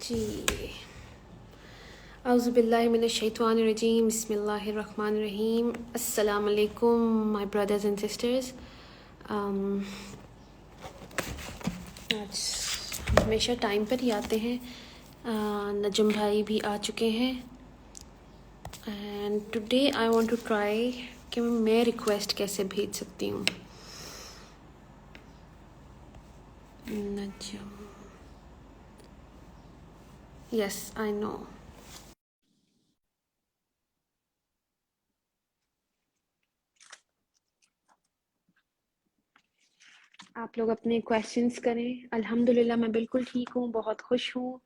جی اعوذ باللہ من الشیطان الرجیم بسم اللہ الرحمن الرحیم. السلام علیکم مائی بردرز اینڈ سسٹرز. آج ہمیشہ ٹائم پر ہی آتے ہیں. نجم بھائی بھی آ چکے ہیں and today I want to try کہ میں ریکویسٹ کیسے بھیج سکتی ہوں. نجم یس آئی نو. آپ لوگ اپنے کویشچنس کریں. الحمدللہ میں بالکل ٹھیک ہوں, بہت خوش ہوں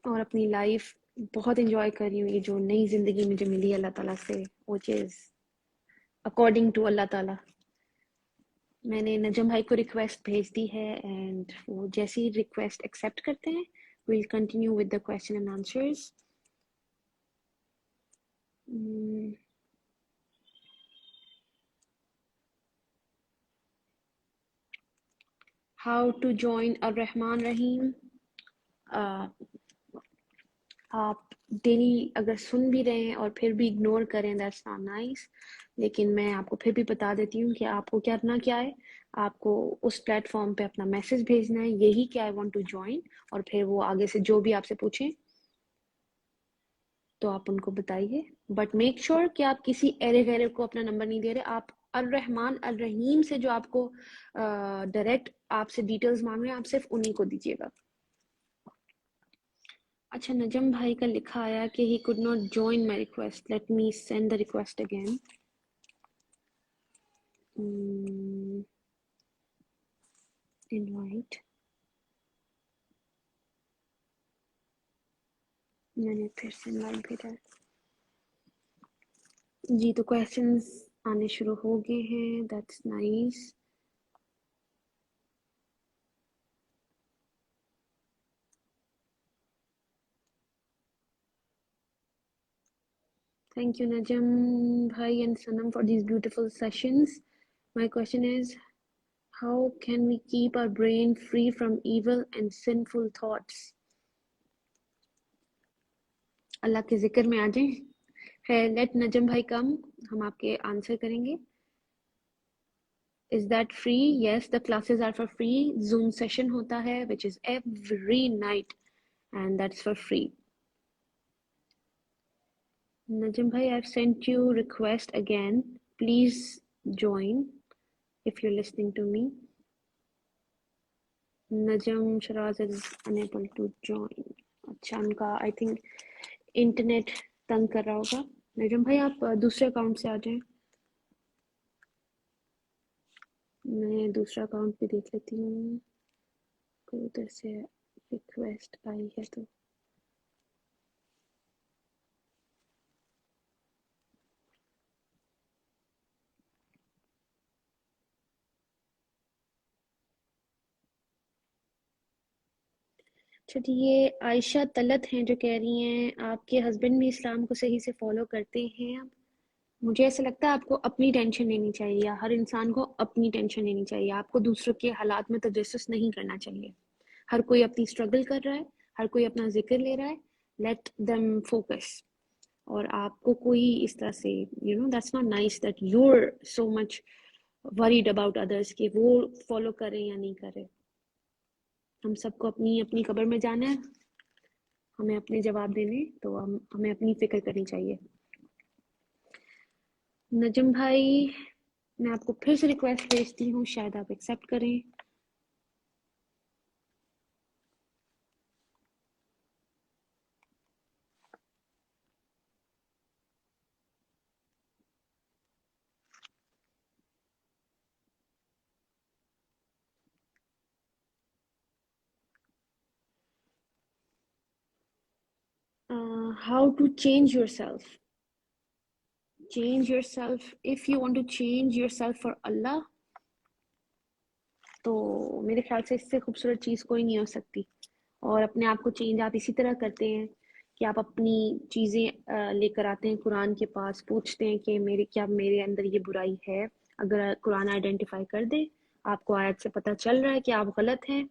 اور اپنی لائف بہت انجوائے کر رہی ہوں. یہ جو نئی زندگی مجھے ملی اللہ تعالیٰ سے, which is اکارڈنگ ٹو اللہ تعالیٰ. میں نے نجم بھائی کو ریکویسٹ بھیج دی ہے اینڈ وہ جیسی ریکویسٹ ایکسیپٹ کرتے ہیں we'll continue with the question and answers. How to join الرحمن رحیم. آپ ڈیلی اگر سن بھی رہے ہیں اور پھر بھی اگنور کریں that's not nice. لیکن میں آپ کو پھر بھی بتا دیتی ہوں کہ آپ کو کرنا کیا ہے. آپ کو اس پلیٹ فارم پہ اپنا میسج بھیجنا ہے, یہی کہ I want to join, اور پھر وہ آگے سے جو بھی آپ سے پوچھیں تو آپ ان کو بتائیے. بٹ میک شیور کہ آپ کسی ایرے غیرے کو اپنا نمبر نہیں دے رہے. آپ الرحمن الرحیم سے جو آپ کو ڈائریکٹ آپ سے ڈیٹیلز مانگ رہے ہیں آپ صرف انہیں کو دیجیے گا. اچھا, نجم بھائی کا لکھا آیا کہ he could not join my request. Let me send the request again. Invite. میں نے پھر سے انوائٹ بھیجا. جی تو کویشچنز آنے شروع ہو گئے ہیں. That's nice. Thank you Najam bhai and Sanam for these beautiful sessions. My question is, how can we keep our brain free from evil and sinful thoughts? اللہ کے ذکر میں آ جائیں. خیر, لیٹ نجم بھائی کم, ہم آپ کے آنسر کریں گے. Is that free? Yes, the classes are for free. Zoom session ہوتا ہے which is every night and that's for free. Najam bhai, I've sent you request again. Please join if you're listening to me. Najam Sharaz is unable to join. اچھا, ان کا I think internet تنگ کر رہا ہوگا. نجم بھائی آپ دوسرے account سے آ جائیں. میں دوسرا اکاؤنٹ بھی دیکھ لیتی ہوں کوئی ادھر سے ریکویسٹ آئی ہے تو. اچھا, یہ عائشہ طلت ہیں جو کہہ رہی ہیں آپ کے ہسبینڈ بھی اسلام کو صحیح سے فالو کرتے ہیں. اب مجھے ایسا لگتا ہے آپ کو اپنی ٹینشن لینی چاہیے. ہر انسان کو اپنی ٹینشن لینی چاہیے. آپ کو دوسروں کے حالات میں تجسس نہیں کرنا چاہیے. ہر کوئی اپنی اسٹرگل کر رہا ہے, ہر کوئی اپنا ذکر لے رہا ہے. Let them focus. اور آپ کو کوئی اس طرح سے that's not nice that you're so much worried about others کہ وہ فالو کریں یا نہیں کریں. ہم سب کو اپنی اپنی قبر میں جانا ہے, ہمیں اپنے جواب دینے, تو ہمیں اپنی فکر کرنی چاہیے. نجم بھائی, میں آپ کو پھر سے ریکویسٹ بھیجتی ہوں, شاید آپ ایکسیپٹ کریں. How to change yourself. Change yourself. If you want to change yourself for Allah, تو میرے خیال سے اس سے خوبصورت چیز کوئی نہیں ہو سکتی. اور اپنے آپ کو چینج آپ اسی طرح کرتے ہیں کہ آپ اپنی چیزیں لے کر آتے ہیں قرآن کے پاس, پوچھتے ہیں کہ میرے اندر یہ برائی ہے. اگر قرآن آئیڈینٹیفائی کر دے, آپ کو آیت سے پتہ چل رہا ہے کہ آپ غلط ہیں,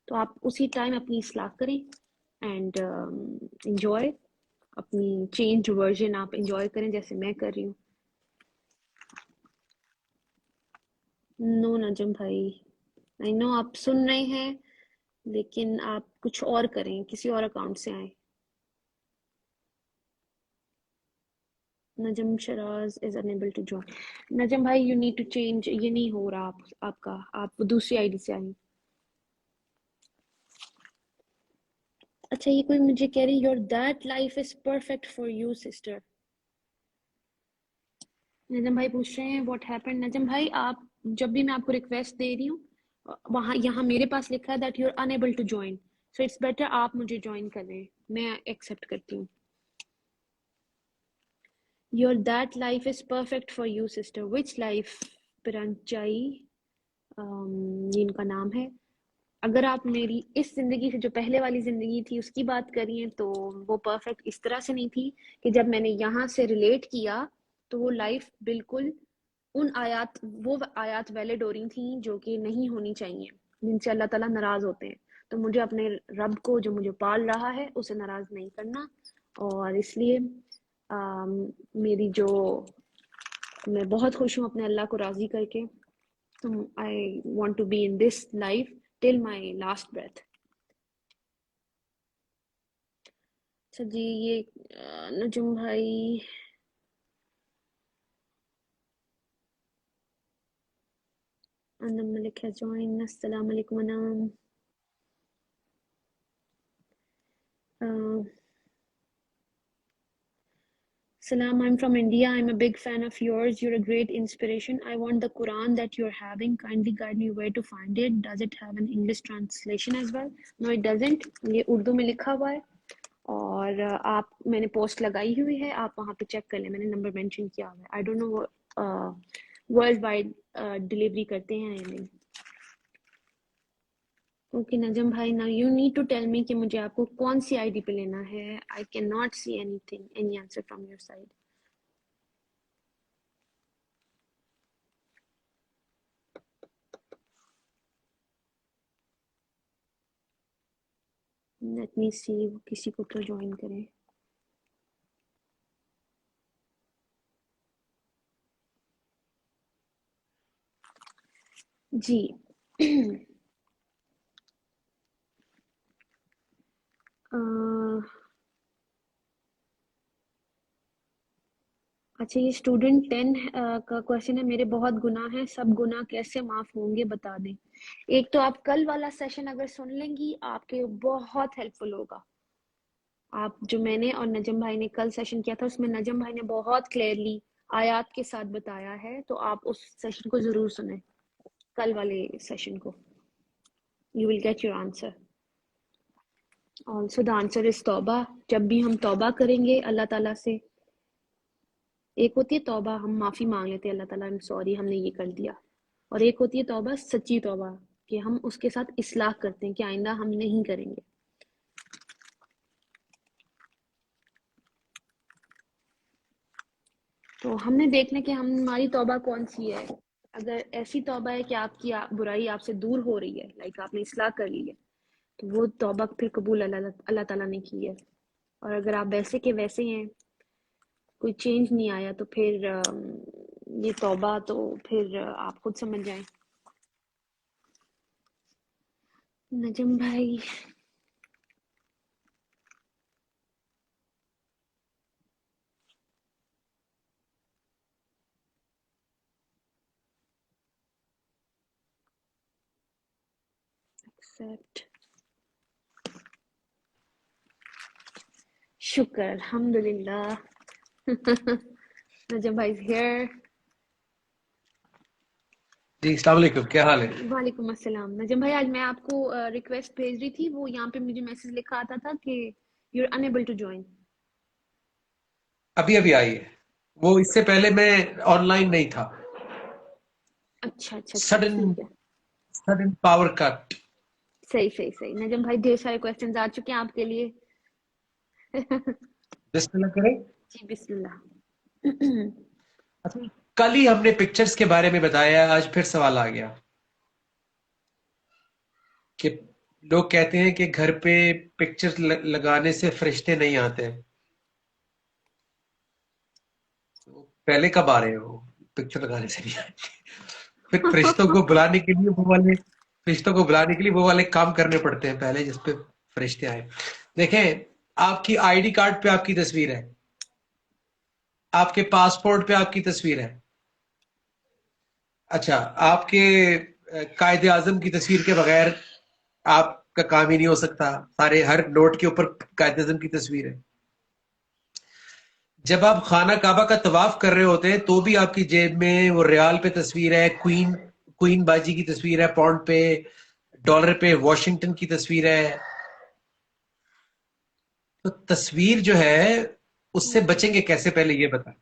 تو آپ اسی ٹائم اپنی اصلاح کریں. اینڈ انجوائے اپنی چینج ورژن آپ انجوائے کریں جیسے میں کر رہی ہوں. نو نجم بھائی آئی نو آپ سن رہے ہیں لیکن آپ کچھ اور کریں, کسی اور اکاؤنٹ سے آئیں. نجم Shiraz is unable to join. نجم بھائی you need to change, یہ نہیں ہو رہا آپ کا, آپ دوسری آئی ڈی سے آئیں. اچھا یہ کوئی مجھے کہہ رہی your that life is perfect for you sister. نجم بھائی پوچھ رہے ہیں what happened. نجم بھائی آپ جب بھی میں آپ کو ریکویسٹ دے رہی ہوں وہاں یہاں میرے پاس لکھا ہے that you're unable to join, so it's better آپ مجھے جوائن کر رہے ہیں, میں ایکسیپٹ کرتی ہوں. Your that life is perfect for you sister. Which life؟ پرانچائی یہ ان کا نام ہے. اگر آپ میری اس زندگی سے جو پہلے والی زندگی تھی اس کی بات کریے تو وہ پرفیکٹ اس طرح سے نہیں تھی کہ جب میں نے یہاں سے ریلیٹ کیا تو وہ لائف بالکل وہ آیات ویلڈ ہو رہی تھیں جو کہ نہیں ہونی چاہیے, جن سے اللہ تعالیٰ ناراض ہوتے ہیں. تو مجھے اپنے رب کو جو مجھے پال رہا ہے اسے ناراض نہیں کرنا, اور اس لیے میری جو میں بہت خوش ہوں اپنے اللہ کو راضی کر کے. I want to be in this life till my last breath. اچھا جی یہ نجم بھائی انم ملک ہے جوائن. السلام علیکم انم. Salam, I'm from India. I'm a big fan of yours. You're a great inspiration. I want the Quran that you're having. Kindly guide me where to find it. Does it have an English translation as well? No, it doesn't. یہ اردو میں لکھا ہوا ہے اور آپ میں نے post لگائی ہوئی ہے, آپ وہاں پہ چیک کر لیں, میں نے نمبر مینشن کیا ہوا ہے. I don't know world wide delivery کرتے ہیں یا نہیں. اوکے نجم بھائی نا you need to tell me کہ مجھے آپ کو کون سی آئی ڈی پہ لینا ہے. I can not see anything, any answer from your side. Let me see کسی کو تو جوائن کریں. جی اچھا یہ اسٹوڈنٹ 10 کا کوشچن ہے, میرے بہت گناہ ہیں, سب گناہ کیسے معاف ہوں گے بتا دیں. ایک تو آپ کل والا سیشن اگر سن لیں گی آپ کے بہت ہیلپ فل ہوگا. آپ جو میں نے اور نجم بھائی نے کل سیشن کیا تھا اس میں نجم بھائی نے بہت کلیئرلی آیات کے ساتھ بتایا ہے, تو آپ اس سیشن کو ضرور سنیں, کل والے سیشن کو. You will get your answer. Also the answer is توبہ. جب بھی ہم توبہ کریں گے اللہ تعالیٰ سے, ایک ہوتی ہے توبہ ہم معافی مانگ لیتے ہیں اللہ تعالیٰ I'm sorry ہم نے یہ کر دیا, اور ایک ہوتی ہے توبہ سچی توبہ کہ ہم اس کے ساتھ اصلاح کرتے ہیں کہ آئندہ ہم نہیں کریں گے. تو ہم نے دیکھنا کہ ہماری توبہ کون سی ہے. اگر ایسی توبہ ہے کہ آپ کی برائی آپ سے دور ہو رہی ہے, لائک آپ نے اصلاح کر لی ہے, تو وہ توبہ پھر قبول اللہ تعالیٰ نے کی ہے. اور اگر آپ ویسے کے ویسے ہیں, کوئی چینج نہیں آیا, تو پھر یہ توبہ تو پھر آپ خود سمجھ جائیں. نجم بھائی ایکسپٹ, شکر الحمدللہ. نجم بھائی ہیئر. جی السلام علیکم, کیا حال ہے؟ وعلیکم السلام. نجم بھائی آج میں آپ کو ریکویسٹ بھیج رہی تھی, وہ یہاں پہ مجھے میسج لکھا آتا تھا کہ you are unable to join. ابھی آئی ہے, وہ اس سے پہلے میں آن لائن نہیں تھا. اچھا اچھا اچھا ٹھیک ہے. Sudden power cut. صحیح. نجم بھائی ڈھیر سارے کویسچنز آ چکے ہیں آپ کے لیے. بسم اللہ کریں. جی بسم اللہ. اچھا, کل ہی ہم نے پکچرز کے بارے میں بتایا, آج پھر سوال آ گیا کہ لوگ کہتے ہیں کہ گھر پہ پکچر لگانے سے فرشتے نہیں آتے. تو پہلے کب آ رہے ہو پکچر لگانے سے نہیں آئے؟ پھر فرشتوں کو بلانے کے لیے وہ والے کام کرنے پڑتے ہیں پہلے جس پہ فرشتے آئے. دیکھیں، آپ کی آئی ڈی کارڈ پہ آپ کی تصویر ہے، آپ کے پاسپورٹ پہ آپ کی تصویر ہے. اچھا، آپ کے قائد اعظم کی تصویر کے بغیر آپ کا کام ہی نہیں ہو سکتا. سارے ہر نوٹ کے اوپر قائد اعظم کی تصویر ہے. جب آپ خانہ کعبہ کا طواف کر رہے ہوتے ہیں تو بھی آپ کی جیب میں وہ ریال پہ تصویر ہے، کوئین باجی کی تصویر ہے، پاؤنڈ پہ، ڈالر پہ واشنگٹن کی تصویر ہے. تو تصویر جو ہے اس سے بچیں گے کیسے، پہلے یہ بتائیں.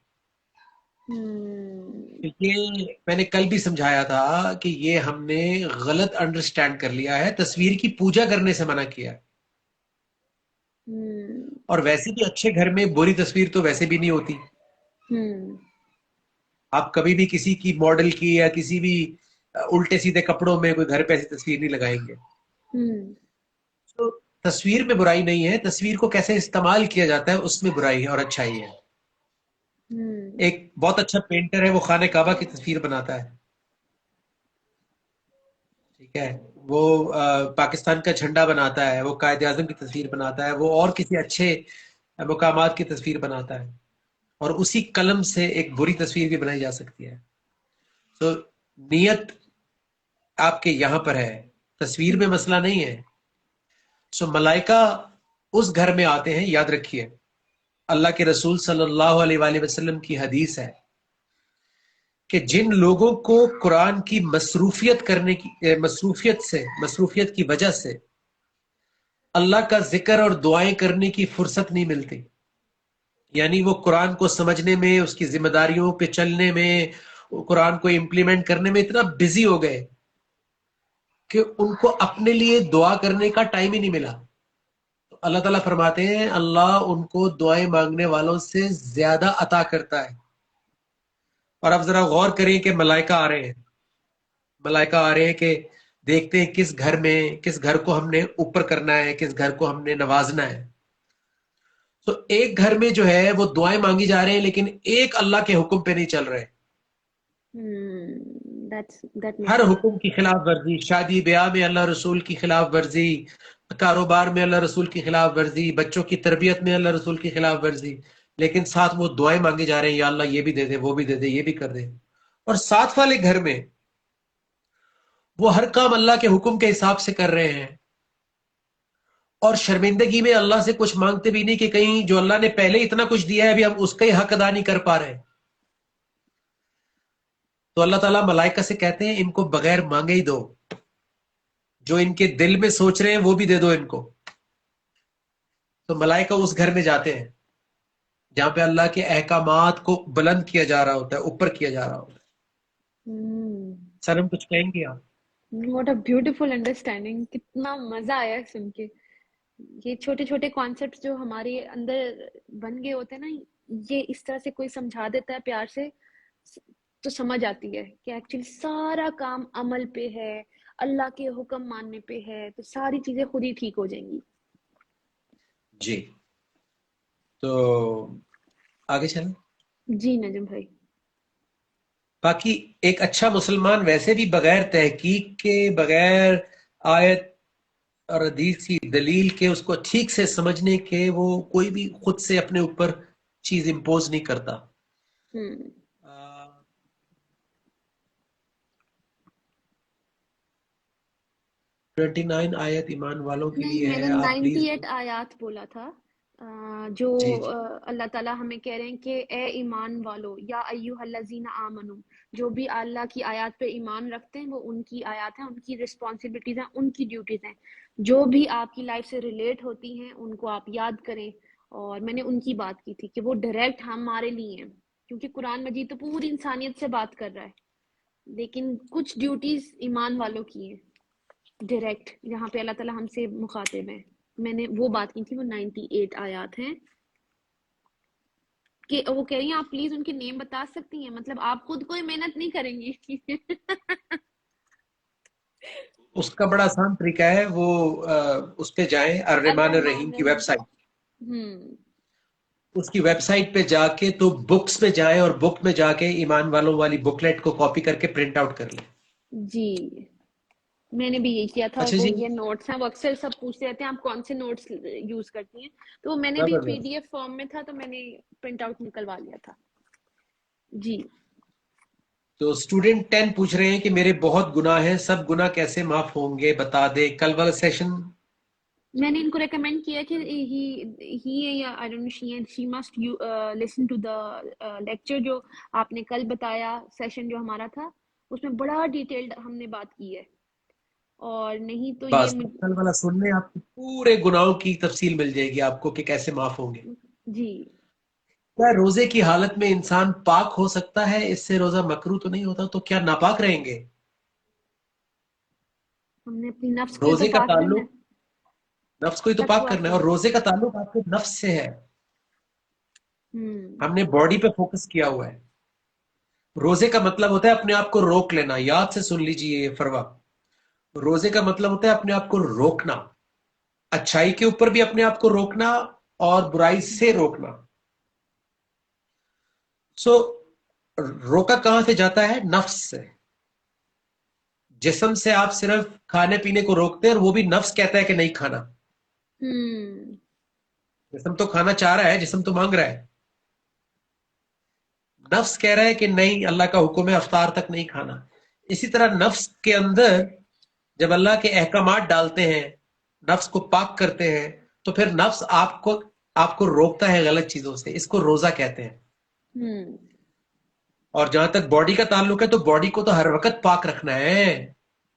یہ میں نے کل بھی سمجھایا تھا کہ یہ ہم نے غلط انڈرسٹینڈ کر لیا ہے. تصویر کی پوجا کرنے سے منع کیا ہے. اور ویسے بھی اچھے گھر میں بری تصویر تو ویسے بھی نہیں ہوتی. آپ کبھی بھی کسی کی ماڈل کی یا کسی بھی الٹے سیدھے کپڑوں میں کوئی گھر پہ ایسی تصویر نہیں لگائیں گے. تو تصویر میں برائی نہیں ہے، تصویر کو کیسے استعمال کیا جاتا ہے اس میں برائی ہے اور اچھائی ہے. ایک بہت اچھا پینٹر ہے، وہ خانہ کعبہ کی تصویر بناتا ہے، ٹھیک ہے. وہ پاکستان کا جھنڈا بناتا ہے، وہ قائد اعظم کی تصویر بناتا ہے، وہ اور کسی اچھے مقامات کی تصویر بناتا ہے. اور اسی قلم سے ایک بری تصویر بھی بنائی جا سکتی ہے. تو نیت آپ کے یہاں پر ہے، تصویر میں مسئلہ نہیں ہے. سو ملائکہ اس گھر میں آتے ہیں. یاد رکھیے، اللہ کے رسول صلی اللہ علیہ وآلہ وسلم کی حدیث ہے کہ جن لوگوں کو قرآن کی مصروفیت کی وجہ سے اللہ کا ذکر اور دعائیں کرنے کی فرصت نہیں ملتی، یعنی وہ قرآن کو سمجھنے میں، اس کی ذمہ داریوں پہ چلنے میں، قرآن کو امپلیمنٹ کرنے میں اتنا بزی ہو گئے کہ ان کو اپنے لیے دعا کرنے کا ٹائم ہی نہیں ملا. تو اللہ تعالیٰ فرماتے ہیں اللہ ان کو دعائیں مانگنے والوں سے زیادہ عطا کرتا ہے. اور اب ذرا غور کریں کہ ملائکہ آ رہے ہیں، ملائکہ آ رہے ہیں کہ دیکھتے ہیں کس گھر کو ہم نے اوپر کرنا ہے، کس گھر کو ہم نے نوازنا ہے. تو ایک گھر میں جو ہے وہ دعائیں مانگی جا رہے ہیں لیکن ایک اللہ کے حکم پہ نہیں چل رہے. ہر حکم کی خلاف ورزی، شادی بیاہ میں اللہ رسول کی خلاف ورزی، کاروبار میں اللہ رسول کی خلاف ورزی، بچوں کی تربیت میں اللہ رسول کی خلاف ورزی، لیکن ساتھ وہ دعائیں مانگے جا رہے ہیں یا اللہ یہ بھی دے دے، وہ بھی دے دے، یہ بھی کر دے. اور ساتھ والے گھر میں وہ ہر کام اللہ کے حکم کے حساب سے کر رہے ہیں اور شرمندگی میں اللہ سے کچھ مانگتے بھی نہیں کہ کہیں جو اللہ نے پہلے اتنا کچھ دیا ہے ابھی ہم اس کا ہی حق ادا نہیں کر پا رہے. تو اللہ تعالیٰ ملائکہ سے کہتے ہیں ان کو بغیر مانگے ہی دو، جو ان کے دل میں سوچ رہے ہیں وہ بھی دے دو ان کو. تو ملائکہ اس گھر میں جاتے ہیں جہاں پہ اللہ کے احکامات کو بلند کیا جا رہا ہوتا ہے، اوپر کیا جا رہا ہوتا ہے. سر ہم کچھ کہیں گے آپ؟ What a beautiful understanding. کتنا مزہ آیا سن کے. یہ چھوٹے چھوٹے کانسیپٹس جو ہمارے اندر بن گئے ہوتے ہیں نا، یہ اس طرح سے کوئی سمجھا دیتا ہے پیار سے تو سمجھ آتی ہے کہ ایکچولی سارا کام عمل پہ ہے، اللہ کے حکم ماننے پہ ہے، تو ساری چیزیں خود ہی ٹھیک ہو جائیں گی. جی تو آگے چلیں. جی نجم بھائی. باقی ایک اچھا مسلمان ویسے بھی بغیر تحقیق کے، بغیر آیت اور حدیث کی دلیل کے، اس کو ٹھیک سے سمجھنے کے، وہ کوئی بھی خود سے اپنے اوپر چیز امپوز نہیں کرتا. 29 آیت ایمان والوں کے نہیں، لیے میں ہے، نے آپ پلیز. 98 آیات بولا تھا جو جی جی اللہ تعالیٰ ہمیں کہہ رہے ہیں کہ اے ایمان والو، یا ایوہ الذین آمنو، جو بھی اللہ کی آیات پہ ایمان رکھتے ہیں وہ ان کی آیات ہیں، ان کی رسپانسبلٹیز ہیں، ان کی ڈیوٹیز ہیں، جو بھی آپ کی لائف سے ریلیٹ ہوتی ہیں ان کو آپ یاد کریں. اور میں نے ان کی بات کی تھی کہ وہ ڈائریکٹ ہمارے لیے ہیں، کیونکہ قرآن مجید تو پوری انسانیت سے بات کر رہا ہے، لیکن کچھ ڈیوٹیز ایمان والوں کی ہیں ڈائریکٹ، جہاں پہ اللہ تعالیٰ ہم سے مخاطب ہیں. میں نے وہ بات کی تھی، وہ 98 آیات ہیں کہ وہ کہہ رہی ہیں آپ پلیز ان کے نیم بتا سکتی ہیں، مطلب آپ خود کوئی محنت نہیں کریں گی. اس کا بڑا آسان طریقہ ہے، وہ اس پہ جائیں، الرحمن الرحیم الرحمن کی ویب الرحیم سائٹ، ہوں اس کی ویب سائٹ پہ جا کے تو بکس پہ جائیں اور بک میں جا کے ایمان والوں والی بکلیٹ کو کاپی کر کے پرنٹ آؤٹ کر لیں. جی میں نے بھی یہی کیا تھا. اور اچھا وہ جی، یہ نوٹس ہیں، وہ اکثر سب پوچھتے رہتے ہیں آپ کون سے نوٹس یوز کرتی ہیں، تو میں نے بھی زبردست. PDF فارم میں تھا تو میں نے پرنٹ آؤٹ نکلوا لیا تھا. جی تو اسٹوڈنٹ 10 پوچھ رہے ہیں کہ میرے بہت گناہ ہیں، سب گناہ کیسے معاف ہوں گے بتا دے. کل والا سیشن میں نے ان کو ریکمینڈ کیا کہ ہی یا I don't know she must listen to the lecture جو آپ نے کل بتایا، سیشن جو ہمارا تھا اس میں بڑا ڈیٹیلڈ ہم نے بات کی ہے. اور نہیں تو یہ بس کل والا سننے آپ کو پورے گناہوں کی تفصیل مل جائے گی آپ کو کہ کیسے معاف ہوں گے. جی کیا روزے کی حالت میں انسان پاک ہو سکتا ہے؟ اس سے روزہ مکروہ تو نہیں ہوتا؟ تو کیا ناپاک رہیں گے؟ ہم نے اپنی نفس کو ہی تو روزے کا پاک کرنا تعلق ہے. نفس کو ہی تو پاک تقویٰ کرنا ہے، سے. اور روزے کا تعلق آپ کے نفس سے ہے. ہوں ہم نے باڈی پہ فوکس کیا ہوا ہے. روزے کا مطلب ہوتا ہے اپنے آپ کو روک لینا. یاد سے سن لیجئے یہ فروا، روزے کا مطلب ہوتا ہے اپنے آپ کو روکنا، اچھائی کے اوپر بھی اپنے آپ کو روکنا اور برائی سے روکنا. سو روکا کہاں سے جاتا ہے؟ نفس سے. جسم سے آپ صرف کھانے پینے کو روکتے ہیں اور وہ بھی نفس کہتا ہے کہ نہیں کھانا. ہوں جسم تو کھانا چاہ رہا ہے، جسم تو مانگ رہا ہے. نفس کہہ رہا ہے کہ نہیں، اللہ کا حکم ہے افطار تک نہیں کھانا. اسی طرح نفس کے اندر جب اللہ کے احکامات ڈالتے ہیں، نفس کو پاک کرتے ہیں، تو پھر نفس آپ کو روکتا ہے غلط چیزوں سے. اس کو روزہ کہتے ہیں. ہوں اور جہاں تک باڈی کا تعلق ہے تو باڈی کو تو ہر وقت پاک رکھنا ہے.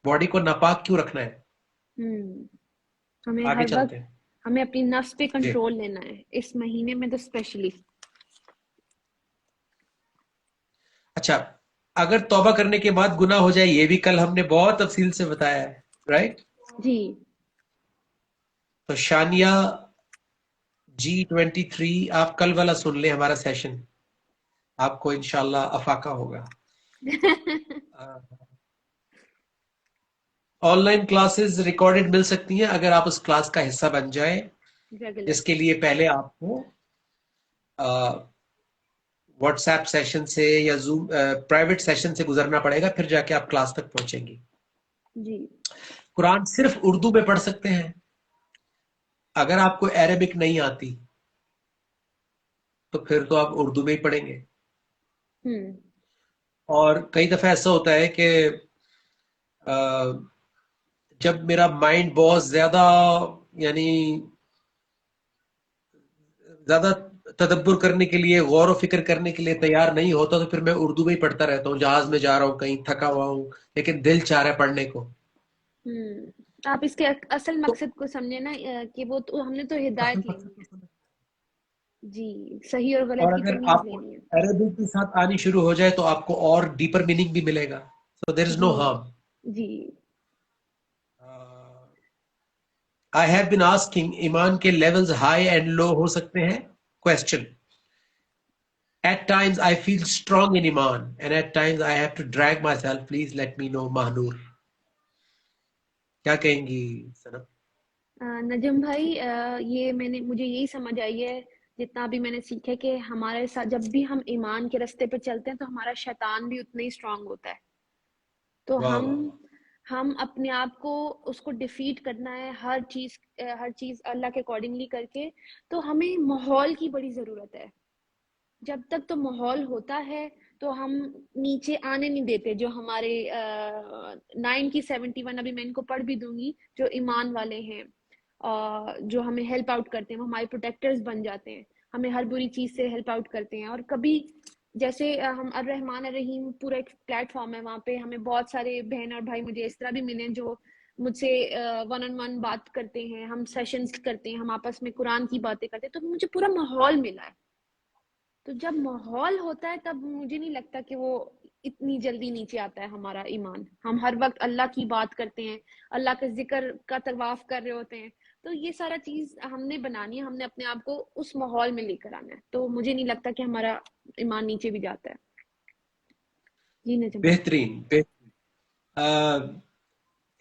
باڈی کو ناپاک کیوں رکھنا ہے؟ ہوں ہمیں آگے ہر چلتے وقت ہیں. ہمیں اپنی نفس پہ جی کنٹرول لینا ہے اس مہینے میں تو اسپیشلی. اچھا، اگر توبہ کرنے کے بعد گناہ ہو جائے، یہ بھی کل ہم نے بہت تفصیل سے بتایا ہے، رائٹ؟ جی تو شانیہ G23 آپ کل والا سن لیں ہمارا سیشن، آپ کو انشاءاللہ افاقہ ہوگا. آن لائن کلاسز ریکارڈڈ مل سکتی ہیں اگر آپ اس کلاس کا حصہ بن جائیں، ریگولر. جس کے لیے پہلے آپ کو واٹس ایپ سیشن سے یا زوم پرائیویٹ سیشن سے گزرنا پڑے گا، پھر جا کے آپ کلاس تک پہنچیں گی. جی قرآن صرف اردو میں پڑھ سکتے ہیں. اگر آپ کو عربک نہیں آتی تو پھر تو آپ اردو میں ہی پڑھیں گے. ہوں اور کئی دفعہ ایسا ہوتا ہے کہ جب میرا مائنڈ بہت زیادہ، یعنی زیادہ تدبر کرنے کے لیے، غور و فکر کرنے کے لیے تیار نہیں ہوتا، تو پھر میں اردو میں ہی پڑھتا رہتا ہوں. جہاز میں جا رہا ہوں، کہیں تھکا ہوا ہوں، لیکن دل چاہ رہا ہے پڑھنے کو. آپ اس کے اصل تو مقصد کو سمجھے نا کہ وہ تو ہم نے تو اصل ہدایت لینی مقصد ہے. تو سمجھ. جی صحیح اور اور غلط کی اگر تمیز آپ کو لینی ہے. عربک کے ساتھ آنی شروع ہو جائے تو آپ کو اور ڈیپر میننگ بھی ملے گا. سو دیر از نو جی ہارم. جی I have been asking ایمان کے لیولز ہائی اینڈ لو ہو سکتے ہیں؟ Question. At times I feel strong in ایمان and at times I have to drag myself. Please let me know. Mehnoor کیا کہیں گی سنم؟ نجم بھائی یہ مجھے یہی سمجھ آئی ہے جتنا بھی میں نے سیکھا کہ ہمارے ساتھ جب بھی ہم ایمان کے راستے پہ چلتے ہیں تو ہمارا شیطان بھی اتنا ہی اسٹرانگ ہوتا ہے. تو واہ ہم واہ واہ. ہم اپنے آپ کو اس کو ڈیفیٹ کرنا ہے ہر چیز اللہ کے اکارڈنگلی کر کے. تو ہمیں ماحول کی بڑی ضرورت ہے. جب تک تو ماحول ہوتا ہے تو ہم نیچے آنے نہیں دیتے. جو ہمارے 9 کی 71 ابھی میں ان کو پڑھ بھی دوں گی، جو ایمان والے ہیں جو ہمیں ہیلپ آؤٹ کرتے ہیں، وہ ہمارے پروٹیکٹرز بن جاتے ہیں، ہمیں ہر بری چیز سے ہیلپ آؤٹ کرتے ہیں. اور کبھی جیسے ہم الرحمن الرحیم پورا ایک پلیٹ فارم ہے، وہاں پہ ہمیں بہت سارے بہن اور بھائی مجھے اس طرح بھی ملے جو مجھ سے ون آن ون بات کرتے ہیں، ہم سیشنز کرتے ہیں، ہم آپس میں قرآن کی باتیں کرتے ہیں. تو مجھے پورا ماحول ملا ہے. تو جب ماحول ہوتا ہے تب مجھے نہیں لگتا کہ وہ اتنی جلدی نیچے آتا ہے ہمارا ایمان. ہم ہر وقت اللہ کی بات کرتے ہیں، اللہ کے ذکر کا طواف کر رہے ہوتے ہیں. تو یہ سارا چیز ہم نے بنانی ہے، ہم نے اپنے آپ کو اس ماحول میں لے کر آنا ہے. تو مجھے نہیں لگتا کہ ہمارا ایمان نیچے بھی جاتا ہے. جی نجم بھائی. بہترین بہترین.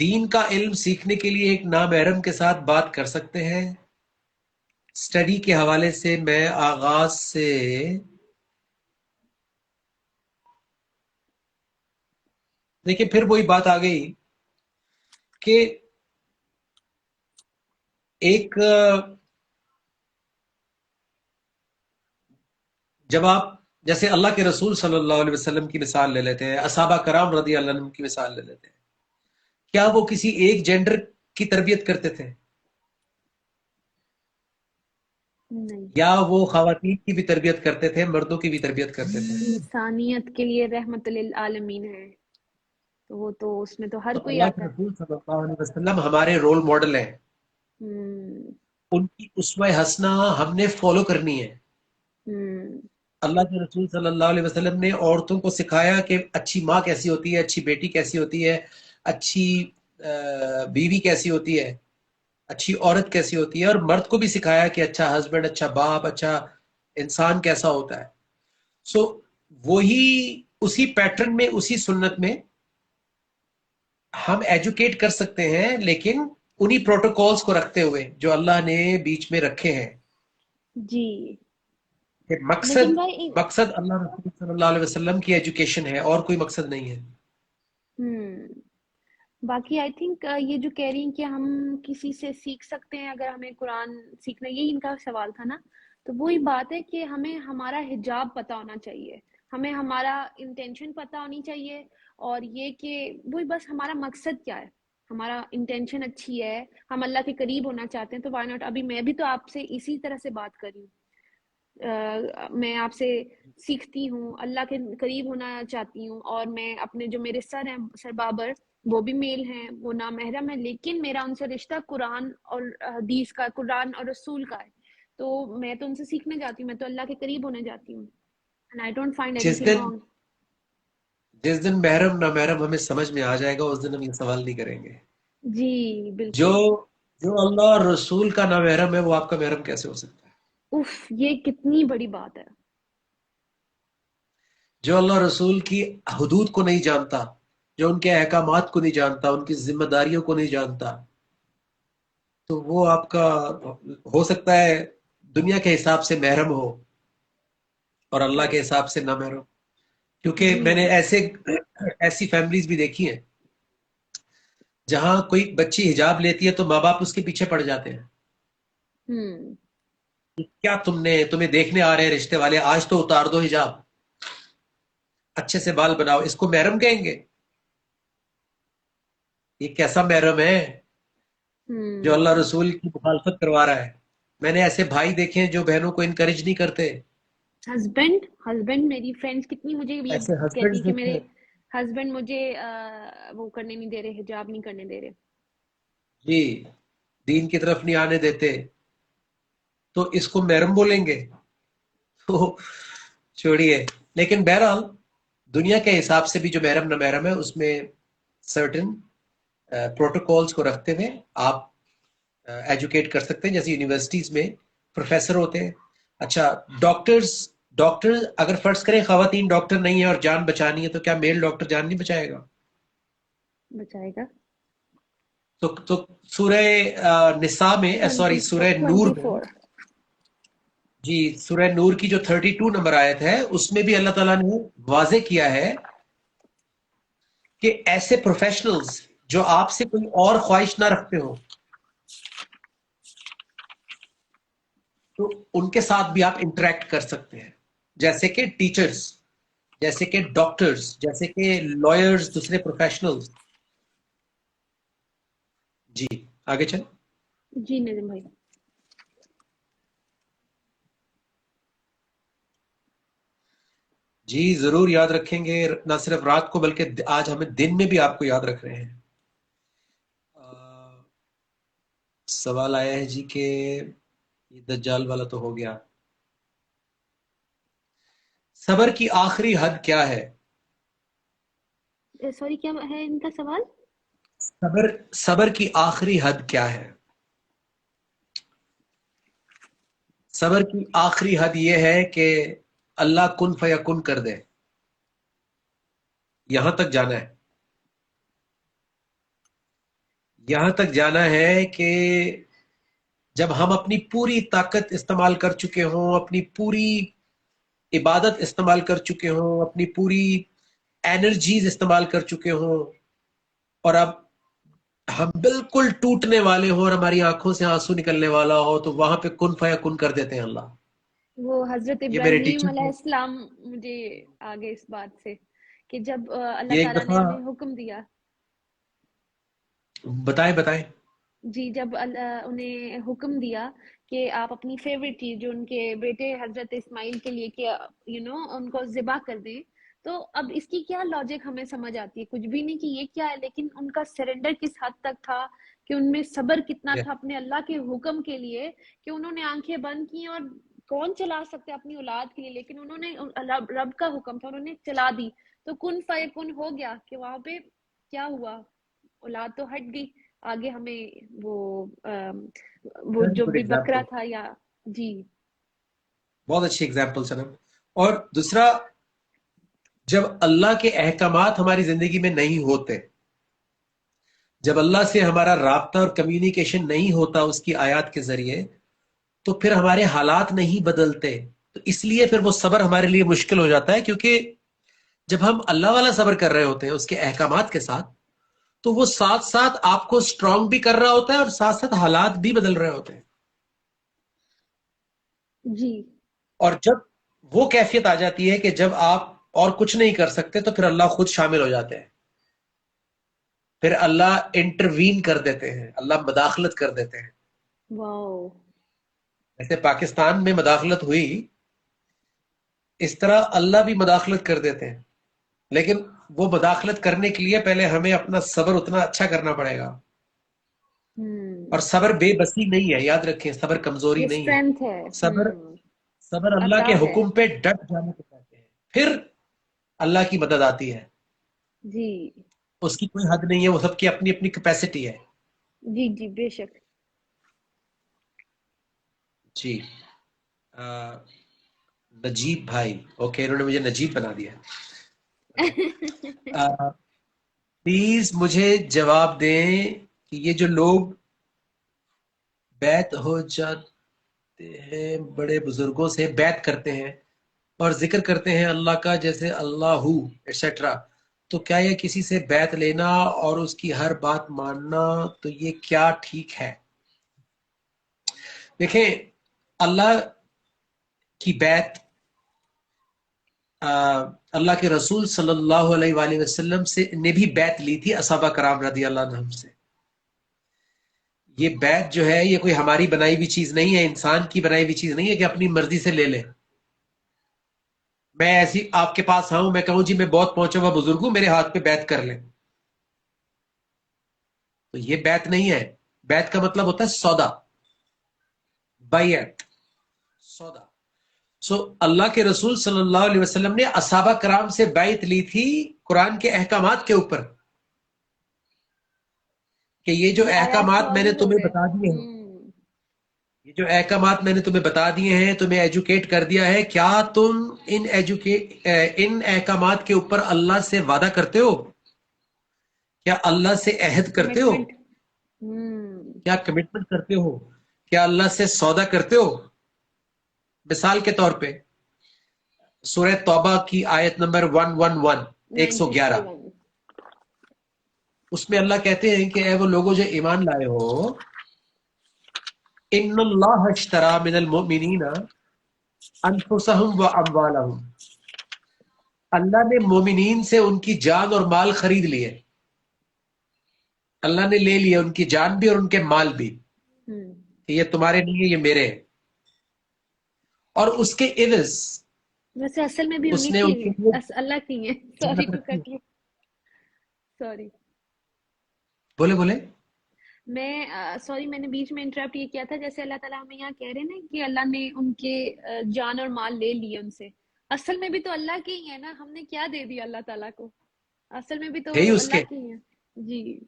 دین کا علم سیکھنے کے لیے ایک نامحرم کے ساتھ بات کر سکتے ہیں؟ اسٹڈی کے حوالے سے میں آغاز سے دیکھیں پھر وہی بات آ گئی کہ ایک جب آپ جیسے اللہ کے رسول صلی اللہ علیہ وسلم کی مثال لے لیتے ہیں، اصحابہ کرام رضی اللہ عنہم کی مثال لے لیتے ہیں، کیا وہ کسی ایک جینڈر کی تربیت کرتے تھے؟ نہیں، یا وہ خواتین کی بھی تربیت کرتے تھے، مردوں کی بھی تربیت کرتے تھے؟ انسانیت کے لیے رحمت للعالمین ہے، تو وہ تو اس میں تو ہر تو کوئی اللہ آتا کے ہے۔ رسول صلی اللہ علیہ وسلم ہمارے رول ماڈل ہیں، ہوں ان کی اسوہ حسنہ ہم نے فالو کرنی ہے۔ ہوں اللہ کے رسول صلی اللہ علیہ وسلم نے عورتوں کو سکھایا کہ اچھی ماں کیسی ہوتی ہے، اچھی بیٹی کیسی ہوتی ہے، اچھی بیوی کیسی ہوتی ہے، اچھی عورت کیسی ہوتی ہے، اور مرد کو بھی سکھایا کہ اچھا ہسبینڈ، اچھا باپ، اچھا انسان کیسا ہوتا ہے۔ سو وہی اسی پیٹرن میں، اسی سنت میں ہم ایجوکیٹ کر سکتے ہیں، لیکن انہی پروٹوکولز کو رکھتے ہوئے جو اللہ نے بیچ میں رکھے ہیں جی، کہ لیکن مقصد بھائی مقصد اللہ رسول صلی اللہ علیہ وسلم کی ایجوکیشن ہے، اور کوئی مقصد نہیں ہے۔ ہوں باقی آئی تھنک یہ جو کہہ رہی ہیں کہ ہم کسی سے سیکھ سکتے ہیں اگر ہمیں قرآن سیکھنا، یہی ان کا سوال تھا نا، تو وہی بات ہے کہ ہمیں ہمارا حجاب پتہ ہونا چاہیے، ہمیں ہمارا انٹینشن پتہ ہونی چاہیے، اور یہ کہ وہی بس ہمارا مقصد کیا ہے، ہمارا انٹینشن اچھی ہے، ہم اللہ کے قریب ہونا چاہتے ہیں تو وائی ناٹ۔ ابھی میں بھی تو آپ سے اسی طرح سے بات کر رہی ہوں، میں آپ سے سیکھتی ہوں، اللہ کے قریب ہونا چاہتی ہوں، اور میں اپنے جو میرے سر ہیں، سر بابر، وہ بھی میل ہیں، وہ نامحرم ہے، لیکن میرا ان سے رشتہ قرآن اور حدیث کا، قرآن اور رسول کا ہے، تو میں تو ان سے سیکھنے جاتی ہوں، میں تو اللہ کے قریب ہونے جاتی ہوں، and I don't find جس anything دن wrong۔ جس دن محرم نہ محرم ہمیں سمجھ میں آ جائے گا، اس دن ہم یہ سوال نہیں کریں گے۔ جی جو بالکل۔ جو اللہ اور رسول کا نہ محرم ہے، وہ آپ کا محرم کیسے ہو سکتا ہے؟ اف، یہ کتنی بڑی بات ہے۔ جو اللہ رسول کی حدود کو نہیں جانتا، جو ان کے احکامات کو نہیں جانتا، ان کی ذمہ داریوں کو نہیں جانتا، تو وہ آپ کا ہو سکتا ہے دنیا کے حساب سے محرم ہو اور اللہ کے رائٹ، حساب سے نہ محرم۔ کیونکہ جی میں نے ایسی فیملیز بھی دیکھی ہیں جہاں کوئی بچی حجاب لیتی ہے تو ماں باپ اس کے پیچھے پڑ جاتے ہیں ہوں کہ کیا تمہیں دیکھنے آ رہے ہیں رشتے والے، آج تو اتار دو حجاب، اچھے سے بال بناؤ۔ اس کو محرم کہیں گے؟ یہ کیسا محرم ہے جو اللہ ہوں رسول کی مخالفت کروا رہا ہے؟ میں نے ایسے بھائی دیکھے ہیں جو بہنوں کو انکریج نہیں کرتے، ہسبینڈ میری فرینڈس کتنی مجھے یہ ایسے کہتی ہسبینڈ کہ دیکھے میرے ہیں۔ ہسبینڈ مجھے وہ کرنے نہیں دے رہے، حجاب نہیں کرنے دے رہے۔ جی، دین کی طرف نہیں آنے دیتے، تو اس کو محرم بولیں گے؟ تو چھوڑیے، لیکن بہرحال دنیا کے حساب سے بھی جو محرم نہ محرم ہے، اس میں سرٹن پروٹوکولز کو رکھتے ہوئے آپ ایجوکیٹ کر سکتے ہیں۔ جیسے یونیورسٹیز میں پروفیسر ہوتے ہیں، اچھا ڈاکٹر اگر فرض کریں خواتین ڈاکٹر نہیں ہے اور جان بچانی ہے، تو کیا میل ڈاکٹر جان نہیں بچائے گا؟ بچائے گا۔ تو سورہ نساء میں، سوری 24 سورہ نور میں، 24 جی سورہ نور کی جو 32 نمبر آیت ہے، اس میں بھی اللہ تعالیٰ نے واضح کیا ہے کہ ایسے پروفیشنلز جو آپ سے کوئی اور خواہش نہ رکھتے ہو، تو ان کے ساتھ بھی آپ انٹریکٹ کر سکتے ہیں، جیسے کہ ٹیچرز، جیسے کہ ڈاکٹرز، جیسے کہ لائرز، دوسرے پروفیشنلز۔ جی آگے چل۔ جی نظم بھائی۔ جی ضرور یاد رکھیں گے، نہ صرف رات کو بلکہ آج ہمیں دن میں بھی آپ کو یاد رکھ رہے ہیں۔ سوال آیا ہے جی کہ یہ دجال والا تو ہو گیا، صبر کی آخری حد کیا ہے؟ سوری، کیا ہے ان کا سوال؟ صبر کی آخری حد کیا ہے؟ صبر کی آخری حد یہ ہے کہ اللہ کن فیکن کر دے، یہاں تک جانا ہے۔ یہاں تک جانا ہے کہ جب ہم اپنی پوری طاقت استعمال کر چکے ہوں، اپنی پوری عبادت استعمال کر چکے ہوں، اپنی پوری انرجیز استعمال کر چکے ہوں، اور اب ہم بالکل ٹوٹنے والے ہوں اور ہماری آنکھوں سے آنسو نکلنے والا ہو، تو وہاں پہ کن فیا کن کر دیتے ہیں اللہ. وہ حضرت یہ میرے ابراہیم ٹیچر علیہ السلام مجھے آگے اس بات سے کہ جب اللہ یہ ایک تعالیٰ نے دفعہ انہیں حکم دیا، بتائیں. جی جب انہیں حکم دیا کہ آپ اپنی فیوریٹ چیز جو ان کے بیٹے حضرت اسماعیل کے لیے کہ ان کو ذبح کر دیں، تو اب اس کی کیا لاجک ہمیں سمجھ آتی ہے؟ کچھ بھی نہیں کہ یہ کیا ہے، لیکن ان کا سرنڈر کس حد تک تھا، کہ ان میں صبر کتنا تھا اپنے اللہ کے حکم کے لیے، کہ انہوں نے آنکھیں بند کی، اور کون چلا سکتے اپنی اولاد کے لیے، لیکن انہوں نے رب کا حکم تھا، انہوں نے چلا دی، تو کن فیکن ہو گیا کہ وہاں پہ کیا ہوا، اولاد تو ہٹ گئی. آگے ہمیں وہ ویری جو گڈ بھی بکرا ایگزامپل، تھا یا جی بہت اچھی ایگزامپل سنم. اور دوسرا، جب اللہ کے احکامات ہماری زندگی میں نہیں ہوتے، جب اللہ سے ہمارا رابطہ اور کمیونیکیشن نہیں ہوتا اس کی آیات کے ذریعے، تو پھر ہمارے حالات نہیں بدلتے. تو اس لیے پھر وہ صبر ہمارے لیے مشکل ہو جاتا ہے، کیونکہ جب ہم اللہ والا صبر کر رہے ہوتے ہیں اس کے احکامات کے ساتھ، تو وہ ساتھ ساتھ آپ کو اسٹرانگ بھی کر رہا ہوتا ہے اور ساتھ ساتھ حالات بھی بدل رہے ہوتے ہیں. جی اور جب وہ کیفیت آ جاتی ہے کہ جب آپ اور کچھ نہیں کر سکتے، تو پھر اللہ خود شامل ہو جاتے ہیں، پھر اللہ انٹروین کر دیتے ہیں، اللہ مداخلت کر دیتے ہیں. واو جیسے پاکستان میں مداخلت ہوئی، اس طرح اللہ بھی مداخلت کر دیتے ہیں، لیکن وہ مداخلت کرنے کے لیے پہلے ہمیں اپنا صبر اتنا اچھا کرنا پڑے گا. اور صبر بے بسی نہیں ہے، یاد رکھیں، صبر کمزوری یہ نہیں ہے. اسٹرینتھ ہے، صبر صبر اللہ کے عطا ہے. حکم پہ ڈٹ جانے کو کہتے ہیں، پھر اللہ کی مدد آتی ہے. جی اس کی کوئی حد نہیں ہے، وہ سب کی اپنی اپنی کیپیسٹی ہے. جی جی بے شک. جی نجیب بھائی، اوکے، انہوں نے مجھے نجیب بنا دیا. پلیز مجھے جواب دیں کہ یہ جو لوگ بیعت ہو جاتے ہیں، بڑے بزرگوں سے بیعت کرتے ہیں اور ذکر کرتے ہیں اللہ کا، جیسے اللہ ایٹسٹرا، تو کیا یہ کسی سے بیعت لینا اور اس کی ہر بات ماننا، تو یہ کیا ٹھیک ہے؟ دیکھیں، اللہ کی بیعت اللہ کے رسول صلی اللہ علیہ وآلہ وسلم سے نے بھی بیعت لی تھی اصحابہ کرام رضی اللہ عنہم سے. یہ بیعت جو ہے یہ کوئی ہماری بنائی ہوئی چیز نہیں ہے، انسان کی بنائی ہوئی چیز نہیں ہے کہ اپنی مرضی سے لے لے. میں ایسی آپ کے پاس آؤں، میں کہوں جی میں بہت پہنچا ہوا بزرگ ہوں، میرے ہاتھ پہ بیعت کر لیں، تو یہ بیعت نہیں ہے. بیعت کا مطلب ہوتا ہے سودا، بیعت، سودا. اللہ کے رسول صلی اللہ علیہ وسلم نے اصحابہ کرام سے بیعت لی تھی قرآن کے احکامات کے اوپر، کہ یہ جو آیات احکامات میں نے نازل ہو تمہیں رہے. بتا دیے ہیں، یہ جو احکامات میں نے تمہیں بتا دیے ہیں، تمہیں ایجوکیٹ کر دیا ہے، کیا تم ان احکامات کے اوپر اللہ سے وعدہ کرتے ہو؟ کیا اللہ سے عہد کرتے ہو؟ کمٹمنٹ. کیا کمٹمنٹ کرتے ہو؟ کیا اللہ سے سودا کرتے ہو؟ مثال کے طور پہ سورہ توبہ کی آیت نمبر 111، 111، 91. اس میں اللہ کہتے ہیں کہ اے وہ لوگوں جو ایمان لائے ہو، ان اللہ اشترى من المؤمنین انفسهم واموالهم، اللہ نے مومنین سے ان کی جان اور مال خرید لیے. اللہ نے لے لیا ان کی جان بھی اور ان کے مال بھی، کہ یہ تمہارے نہیں ہے، یہ میرے ہیں. اور اس کے عوض ویسے اصل میں بھی اس انہی نے کی ان کے ہیں، لیے اللہ کی ہیں. سوری جنت ٹو رکھی ہے. Cut you. سوری بولے بولے. میں نے بیچ میں انٹرپٹ یہ کیا تھا، جیسے اللہ تعالیٰ ہمیں یہاں کہہ رہے ہیں نا کہ اللہ نے ان کے جان اور مال لے لیے ان سے، اصل میں بھی تو اللہ کے ہی ہیں نا، ہم نے کیا دے دیا اللہ تعالیٰ کو، اصل میں بھی تو ہے ہی اس کے. اللہ کے ہی ہیں. جی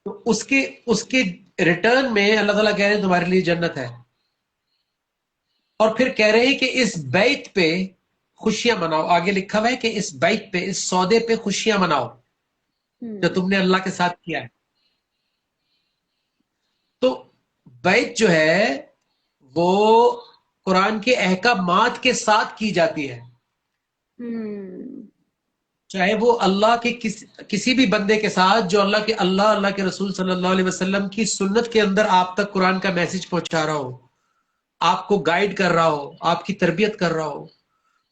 تو اس کے ریٹرن میں اللہ تعالیٰ کہہ رہے ہیں تمہارے لیے جنت ہے، اور پھر کہہ رہے ہیں کہ اس بیت پہ خوشیاں مناؤ. آگے لکھا ہوا ہے کہ اس بیت پہ، اس سودے پہ خوشیاں مناؤ جو تم نے اللہ کے ساتھ کیا ہے. تو بیعت جو ہے وہ قرآن کے احکامات کے ساتھ کی جاتی ہے، چاہے وہ اللہ کے کسی بھی بندے کے ساتھ جو اللہ کے رسول صلی اللہ علیہ وسلم کی سنت کے اندر آپ تک قرآن کا میسج پہنچا رہا ہو، آپ کو گائیڈ کر رہا ہو، آپ کی تربیت کر رہا ہو،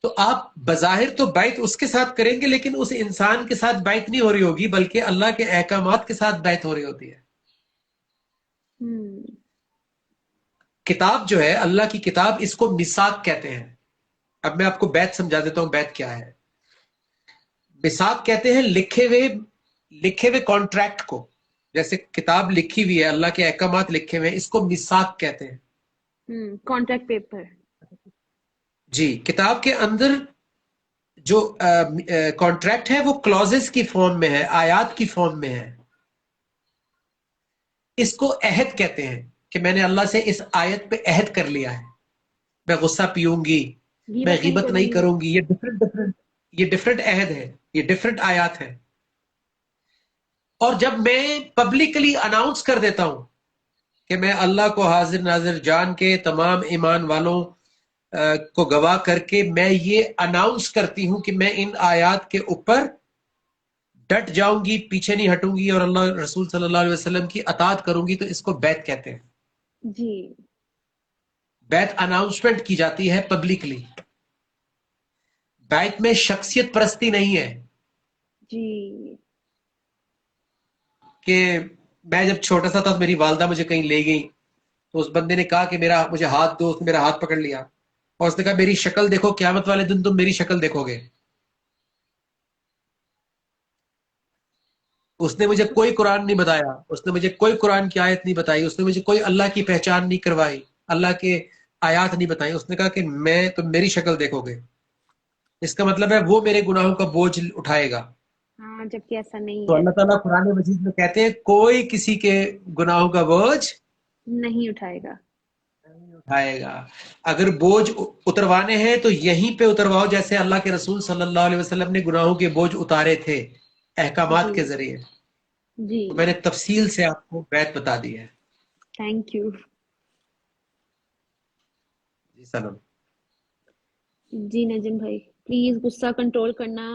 تو آپ بظاہر تو بیعت اس کے ساتھ کریں گے، لیکن اس انسان کے ساتھ بیعت نہیں ہو رہی ہوگی، بلکہ اللہ کے احکامات کے ساتھ بیعت ہو رہی ہوتی ہے۔ کتاب جو ہے اللہ کی کتاب، اس کو میثاق کہتے ہیں۔ اب میں آپ کو بیعت سمجھا دیتا ہوں بیعت کیا ہے۔ میثاق کہتے ہیں لکھے ہوئے کانٹریکٹ کو، جیسے کتاب لکھی ہوئی ہے، اللہ کے احکامات لکھے ہوئے ہیں، اس کو میثاق کہتے ہیں۔ Contract paper. جی، کتاب کے اندر جو کانٹریکٹ ہے وہ کلوزز کی فارم میں ہے، آیات کی فارم میں ہے۔ اس کو عہد کہتے ہیں کہ میں نے اللہ سے اس آیت پہ عہد کر لیا ہے، میں غصہ پیوں گی، میں غیبت نہیں کروں گی۔ یہ ڈفرنٹ عہد ہے، یہ ڈفرنٹ آیات ہے۔ اور جب میں پبلکلی اناؤنس کر دیتا ہوں کہ میں اللہ کو حاضر ناظر جان کے تمام ایمان والوں کو گواہ کر کے میں یہ اناؤنس کرتی ہوں کہ میں ان آیات کے اوپر ڈٹ جاؤں گی، پیچھے نہیں ہٹوں گی، اور اللہ رسول صلی اللہ علیہ وسلم کی اطاعت کروں گی، تو اس کو بیعت کہتے ہیں۔ جی، بیعت اناؤنسمنٹ کی جاتی ہے پبلکلی۔ بیعت میں شخصیت پرستی نہیں ہے جی، کہ میں جب چھوٹا سا تھا تو میری والدہ مجھے کہیں لے گئی، تو اس بندے نے کہا کہ مجھے ہاتھ دو، اس نے میرا ہاتھ پکڑ لیا اور اس نے کہا میری شکل دیکھو، قیامت والے دن تم میری شکل دیکھو گے۔ اس نے مجھے کوئی قرآن نہیں بتایا، اس نے مجھے کوئی قرآن کی آیت نہیں بتائی، اس نے مجھے کوئی اللہ کی پہچان نہیں کروائی، اللہ کے آیات نہیں بتائی۔ اس نے کہا کہ تم میری شکل دیکھو گے، اس کا مطلب ہے وہ میرے گناہوں کا بوجھ اٹھائے گا۔ ہاں، جبکہ ایسا نہیں تو ہے، اللہ تعالیٰ قرآن مجید میں کہتے ہیں کوئی کسی کے گناہوں کا بوجھ نہیں اٹھائے گا۔ نہیں اٹھائے گا۔ اگر بوجھ اتروانے ہیں تو یہیں پہ اترواؤ، جیسے اللہ کے رسول صلی اللہ علیہ وسلم نے گناہوں کے بوجھ اتارے تھے احکامات جی، کے ذریعے۔ جی، تو میں نے تفصیل سے آپ کو بیعت بتا دی ہے۔ Thank you. جی سلام۔ جی نجم بھائی، پلیز غصہ کنٹرول کرنا۔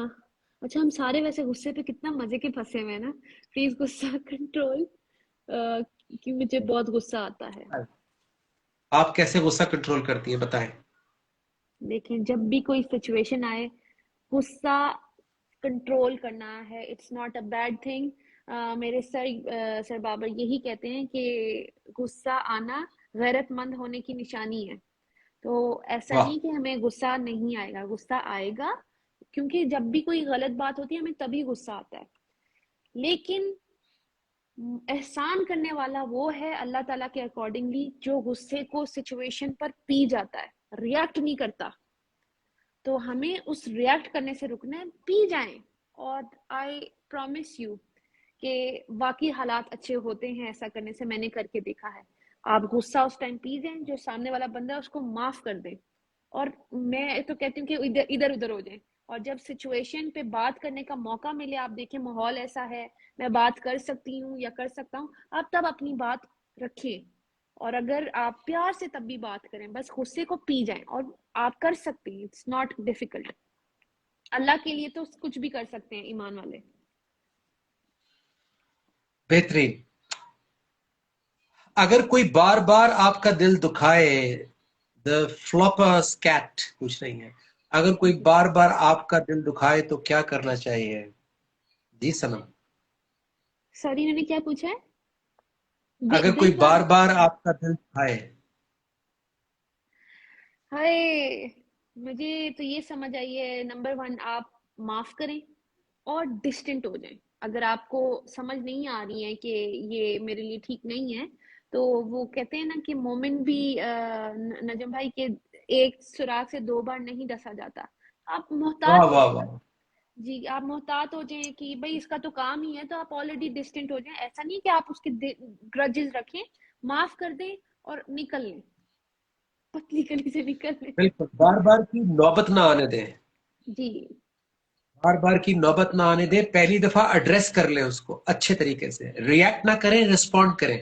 اچھا، ہم سارے ویسے غصے پہ کتنا مزے کے پھنسے ہوئے ہیں نا۔ پلیز غصہ کنٹرول، کہ مجھے بہت غصہ آتا ہے۔ آپ کیسے غصہ کنٹرول کرتی ہیں بتائیں؟ دیکھیں، جب بھی کوئی سچویشن آئے، غصہ کنٹرول کرنا ہے، it's not a bad thing. میرے سر بابر یہی کہتے ہیں کہ غصہ آنا غیرت مند ہونے کی نشانی ہے۔ تو ایسا واہ، نہیں کہ ہمیں غصہ نہیں آئے گا، غصہ آئے گا، کیونکہ جب بھی کوئی غلط بات ہوتی ہے ہمیں تبھی غصہ آتا ہے۔ لیکن احسان کرنے والا وہ ہے اللہ تعالیٰ کے اکارڈنگلی جو غصے کو سچویشن پر پی جاتا ہے، ریئیکٹ نہیں کرتا۔ تو ہمیں اس ریئیکٹ کرنے سے رکنا ہے، پی جائیں، اور آئی پرومس یو کہ واقعی حالات اچھے ہوتے ہیں ایسا کرنے سے، میں نے کر کے دیکھا ہے۔ آپ غصہ اس ٹائم پی جائیں، جو سامنے والا بندہ ہے اس کو معاف کر دیں، اور میں تو کہتی ہوں کہ ادھر ادھر ہو جائیں، اور جب سچویشن پہ بات کرنے کا موقع ملے، آپ دیکھیں ماحول ایسا ہے میں بات کر سکتی ہوں یا کر سکتا ہوں، آپ تب اپنی بات رکھیں، اور اگر آپ پیار سے تب بھی بات کریں، بس غصے کو پی جائیں، اور آپ کر سکتے ہیں، اٹس ناٹ ڈیفیکلٹ۔ اللہ کے لیے تو کچھ بھی کر سکتے ہیں ایمان والے۔ بہترین۔ اگر کوئی بار بار آپ کا دل دکھائے، the floppers cat کچھ نہیں ہے، اگر کوئی بار بار آپ کا دل دکھائے تو کیا کرنا چاہیے؟ جی سنم۔ سوری، انہوں نے کیا پوچھا ہے؟ اگر دل کوئی کا؟ بار بار آپ کا دل دکھائے، ہائے، مجھے تو یہ سمجھ آئی ہے، نمبر 1 آپ معاف کریں اور ڈسٹنٹ ہو جائیں۔ اگر آپ کو سمجھ نہیں آ رہی ہے کہ یہ میرے لیے ٹھیک نہیں ہے، تو وہ کہتے ہیں نا کہ مومن بھی نجم بھائی کے ایک سوراخ سے 2 بار نہیں ڈسا جاتا۔ آپ واہ محتاط ہو واہ جائیں، واہ، جی آپ محتاط ہو جائیں کہ بھائی اس کا تو کام ہی ہے، تو آپ آلریڈی ڈسٹنٹ ہو جائیں۔ ایسا نہیں کہ آپ اس کے گرجز رکھیں، معاف کر دیں اور نکل لیں، پتلی گلی سے نکل لیں۔ بالکل، بار بار کی نوبت نہ آنے دیں، جی، بار بار کی نوبت نہ آنے دیں، پہلی دفعہ ایڈریس کر لیں اس کو اچھے طریقے سے، ریئیکٹ نہ کریں، ریسپونڈ کریں۔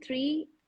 3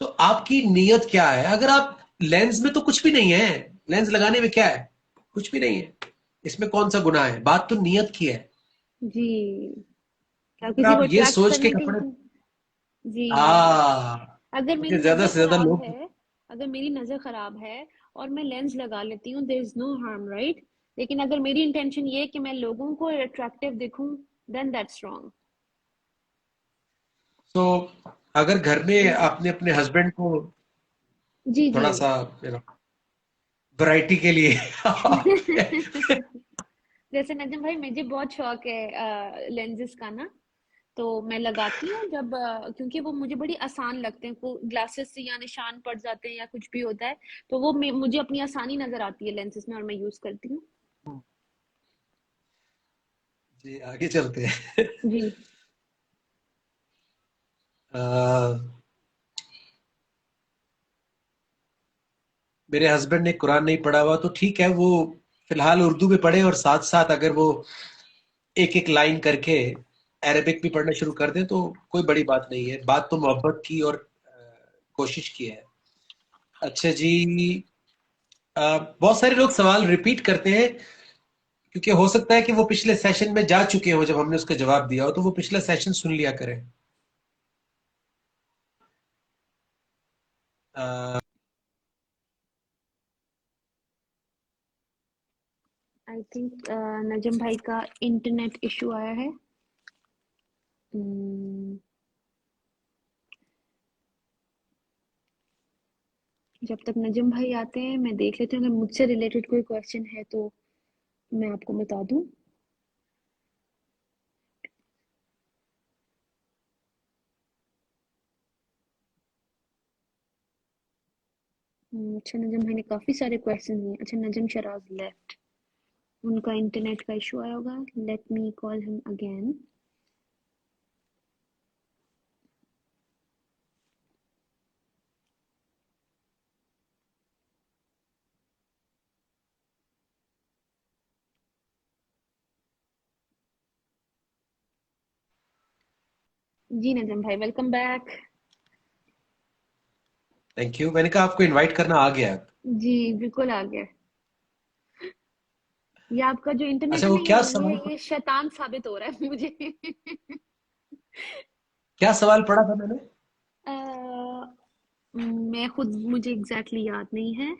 سو آپ کی نیت کیا ہے؟ اگر آپ لینز میں تو کچھ بھی نہیں ہے، لینز لگانے میں کیا ہے؟ کچھ بھی نہیں ہے، اس میں کون سا گناہ ہے؟ بات تو نیت کی ہے. جی، کیا اگر کسی آپ کو یہ اٹریکٹ سوچ کے کرنے کے کپڑے، لیے؟ جی، ہاں، اگر کیونکہ میری زیادہ نظر سے زیادہ خراب لوگ، ہے، اگر میری نظر خراب ہے اور میں لینس لگا لیتی ہوں، دیر از نو ہارم، رائٹ؟ لیکن اگر میری انٹینشن یہ ہے کہ میں لوگوں کو اٹریکٹیو دکھوں، دین دیٹس رانگ. تو اگر گھر میں آپ نے اپنے ہسبینڈ کو جی جی. تھوڑا سا ورائٹی کے لیے جیسے نجم بھائی مجھے بہت شوق ہے لینزز کا نا، تو میں لگاتی ہوں جب کیونکہ وہ مجھے بڑی آسان لگتے ہیں، کو گلاسز سے یا نشان پڑ جاتے ہیں یا کچھ بھی ہوتا ہے تو وہ مجھے اپنی آسانی نظر آتی ہے لینزز میں، اور میں یوز کرتی ہوں. جی آگے چلتے ہیں. جی میرے ہسبینڈ نے قرآن نہیں پڑھا ہوا تو ٹھیک ہے، وہ فی الحال اردو میں پڑھے، اور ساتھ ساتھ اگر وہ ایک ایک لائن کر کے عربک بھی پڑھنا شروع کر دیں تو کوئی بڑی بات نہیں ہے. بات تو محبت کی اور کوشش کی ہے. اچھا جی، بہت سارے لوگ سوال ریپیٹ کرتے ہیں کیونکہ ہو سکتا ہے کہ وہ پچھلے سیشن میں جا چکے ہوں، جب ہم نے اس کا جواب دیا ہو تو وہ پچھلا سیشن سن لیا کریں. آئی تھنک نجم بھائی کا انٹرنیٹ ایشو آیا ہے. جب تک نجم بھائی آتے ہیں میں دیکھ لیتی ہوں، اگر مجھ سے ریلیٹڈ کوئی کویشچن ہے تو میں آپ کو بتا دوں. اچھا، نجم بھائی نے کافی سارے کویشچن دیے. اچھا، نجم شراز لیفٹ، ان کا انٹرنیٹ کا ایشو آیا ہوگا. لیٹ می کال ہم اگین. جی نجم بھائی ویلکم بیک. Thank you. میں نے کہا آپ کو انوائٹ کرنا آ گیا. جی بالکل آ گیا. یہ آپ کا جو انٹرنیٹ اچھا ہے وہ نا، کیا سوال، یہ شیطان ثابت ہو رہا ہے مجھے. کیا سوال پڑھا تھا میں نے؟ میں خود مجھے ایگزیکٹلی یاد نہیں ہے.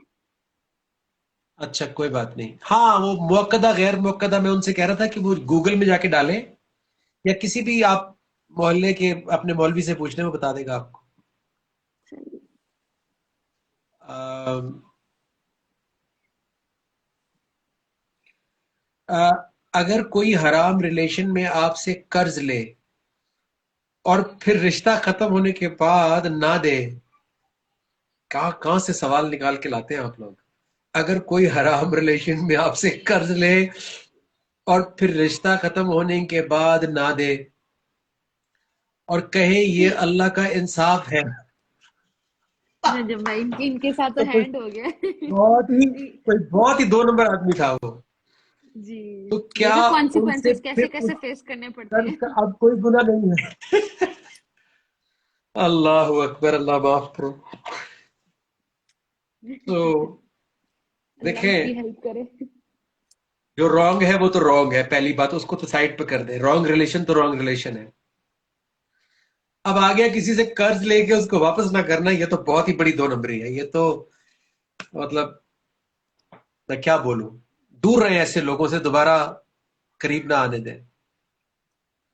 اچھا کوئی بات نہیں. ہاں وہ موقدہ غیر موقدہ، میں ان سے کہہ رہا تھا کہ وہ گوگل میں جا کے ڈالیں یا کسی بھی آپ محلے کے اپنے مولوی سے پوچھ لیں، وہ بتا دے گا آپ کو. چلیے. اگر کوئی حرام ریلیشن میں آپ سے قرض لے اور پھر رشتہ ختم ہونے کے بعد نہ دے، کہاں سے سوال نکال کے لاتے ہیں آپ لوگ. اگر کوئی حرام ریلیشن میں آپ سے قرض لے اور پھر رشتہ ختم ہونے کے بعد نہ دے اور کہیں جی یہ اللہ کا انصاف ہے، نجم بھائی ان کے ساتھ تو تو ہینڈ ہو گیا. کوئی بہت ہی دو نمبر آدمی تھا وہ. جی تو کیا دیکھا ان سے کانسیکوینسز پھر کیسے اس کیسے فیس کرنے پڑتے قرض ہیں. کا اب کوئی گناہ نہیں ہے؟ اللہ اکبر، اللہ معاف کرو. تو اللہ ان دیکھیں، کی ہیلپ کرے. جو رانگ ہے وہ تو رانگ ہے، پہلی بات اس کو تو سائڈ پہ کر دیں. رانگ ریلیشن تو رانگ ریلیشن ہے. اب آ گیا کسی سے قرض لے کے اس کو واپس نہ کرنا، یہ تو بہت ہی بڑی دو نمبری ہے. یہ تو مطلب میں کیا بولوں. دور رہے ایسے لوگوں سے، دوبارہ قریب نہ آنے دیں.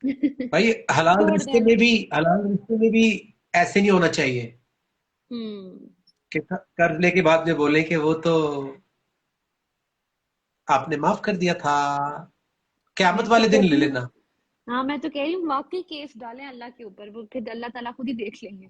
بھائی چھوڑ دیں. حلال رشتے میں بھی ایسے نہیں ہونا چاہیے کہ قرض لے کے بعد میں بولیں کہ وہ تو آپ نے معاف کر دیا تھا، میں قیامت تو والے دن لے کہتی ہوں، لینا. ہاں میں تو کہہ رہی ہوں واقعی کیس ڈالیں اللہ کے اوپر، وہ پھر اللہ تعالیٰ خود ہی دیکھ لیں گے.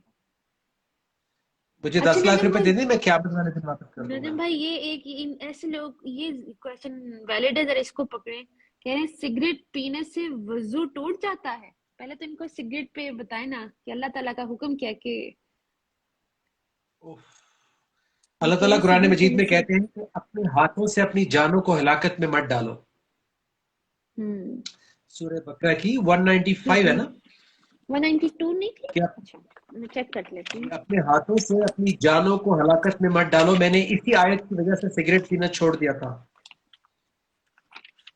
مجھے اچھا 10 لاکھ نجم روپے بھائی، دے دیں، میں قیامت والے دن واپس کر دوں گا. نجم بھائی یہ ایک ایسے لوگ، یہ کویشچن ویلڈ ہے، ذرا اس کو پکڑیں. کہہ رہے ہیں سگریٹ پینے سے وضو ٹوٹ جاتا ہے. پہلے تو ان کو سگریٹ پہ بتائیں نا کہ اللہ تعالیٰ کا حکم کیا کہ اللہ کہہ رہے تعالیٰ ہیں قرآن سگریٹ مجید پینے میں سے. کہتے ہیں کہ اپنے ہاتھوں سے اپنی جانوں کو ہلاکت میں مت ڈالو. ہوں سورہ بقرہ کی 195 ہے نا. 192 نہیں تھی؟ کہ اچھا میں چیک کر لیتی ہوں. اپنے ہاتھوں سے اپنی جانوں کو ہلاکت میں مت ڈالو. میں نے اسی آیت کی وجہ سے سگریٹ پینا چھوڑ دیا تھا.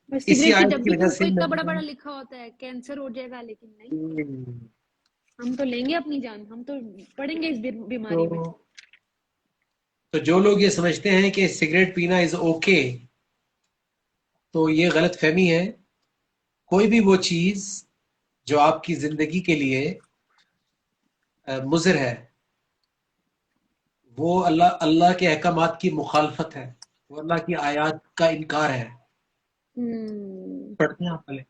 اور اسی سگریٹ کی آیت کی ڈبی کے وجہ اوپر سے اتنا میں بڑا نے بڑا لکھا ہوتا ہے کینسر ہو جائے گا، لیکن نہیں، ہم تو لیں گے اپنی جان، ہم تو پڑیں گے اس بیماری میں. تو جو لوگ یہ سمجھتے ہیں کہ سگریٹ پینا از اوکے، تو یہ غلط فہمی ہے. کوئی بھی وہ چیز جو آپ کی زندگی کے لیے مضر ہے، وہ اللہ کے احکامات کی مخالفت ہے، وہ اللہ کی آیات کا انکار ہے. پڑھتے ہیں آپ پہلے.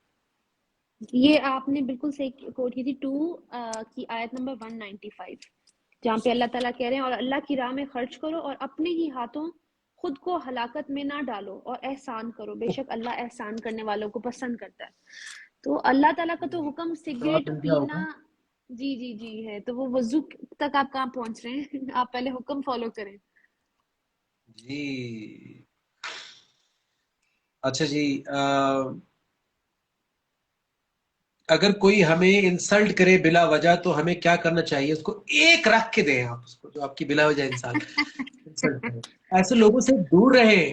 یہ آپ نے بالکل صحیح کوٹ کی تھی 2 کی آیت نمبر 195، جہاں پہ اللہ تعالیٰ کہہ رہے ہیں اور اللہ کی راہ میں خرچ کرو اور اپنے ہی ہاتھوں خود کو ہلاکت میں نہ ڈالو اور احسان کرو، بے شک اللہ احسان کرنے والوں کو پسند کرتا ہے. تو اللہ تعالیٰ کا تو حکم جواب سگریٹ مل گیا پینا ہوگا. جی ہے، تو وہ وضو تک آپ کہاں پہنچ رہے ہیں؟ آپ پہلے حکم فالو کریں. جی اچھا جی. اگر کوئی ہمیں انسلٹ کرے بلا وجہ تو ہمیں کیا کرنا چاہیے؟ اس کو ایک رکھ کے دیں آپ اس کو، جو آپ کی بلا وجہ انسلٹ کرے. ایسے لوگوں سے دور رہیں،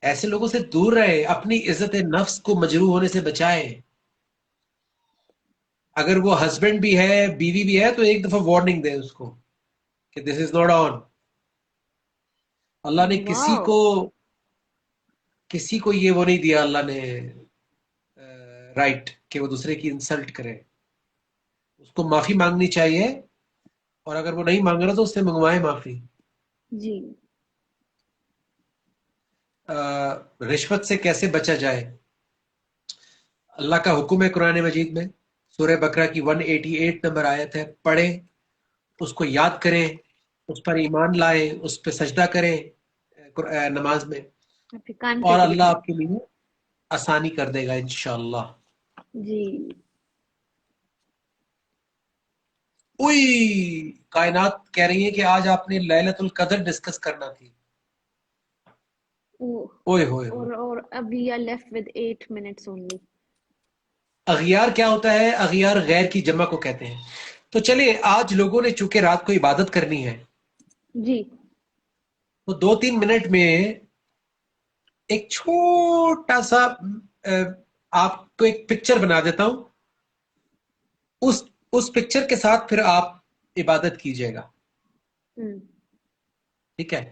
ایسے لوگوں سے دور رہیں، اپنی عزت نفس کو مجروح ہونے سے بچائیں. اگر وہ ہسبینڈ بھی ہے بیوی بھی ہے تو ایک دفعہ وارننگ دیں اس کو کہ دس از ناٹ آن. اللہ نے واو، کسی کو یہ وہ نہیں دیا، اللہ نے رائٹ کہ وہ دوسرے کی انسلٹ کرے. اس کو معافی مانگنی چاہیے، اور اگر وہ نہیں مانگ رہا تو اس سے منگوائے معافی. جی رشوت سے کیسے بچا جائے؟ اللہ کا حکم ہے قرآن مجید میں، سورہ بقرہ کی 188 نمبر آیت ہے. پڑھیں، اس کو یاد کریں، اس پر ایمان لائیں، اس پہ سجدہ کریں نماز میں، پھر کان اور کر کے اللہ لکھیں. آپ کے لیے آسانی کر دے گا انشاءاللہ. جی اوئی، کائنات کہہ رہی ہے کہ آج آپ نے لیلۃ القدر ڈسکس کرنا تھی. اوئے ہوئے ہوئے. اور اب we are left with 8 minutes only. اغیار کیا ہوتا ہے؟ اغیار غیر کی جمع کو کہتے ہیں. تو چلیے، آج لوگوں نے چونکہ رات کو عبادت کرنی ہے جی تو 2-3 منٹ میں ایک چھوٹا سا آپ کو ایک پکچر بنا دیتا ہوں. اس پکچر کے ساتھ پھر آپ عبادت کیجئے گا. ٹھیک ہے؟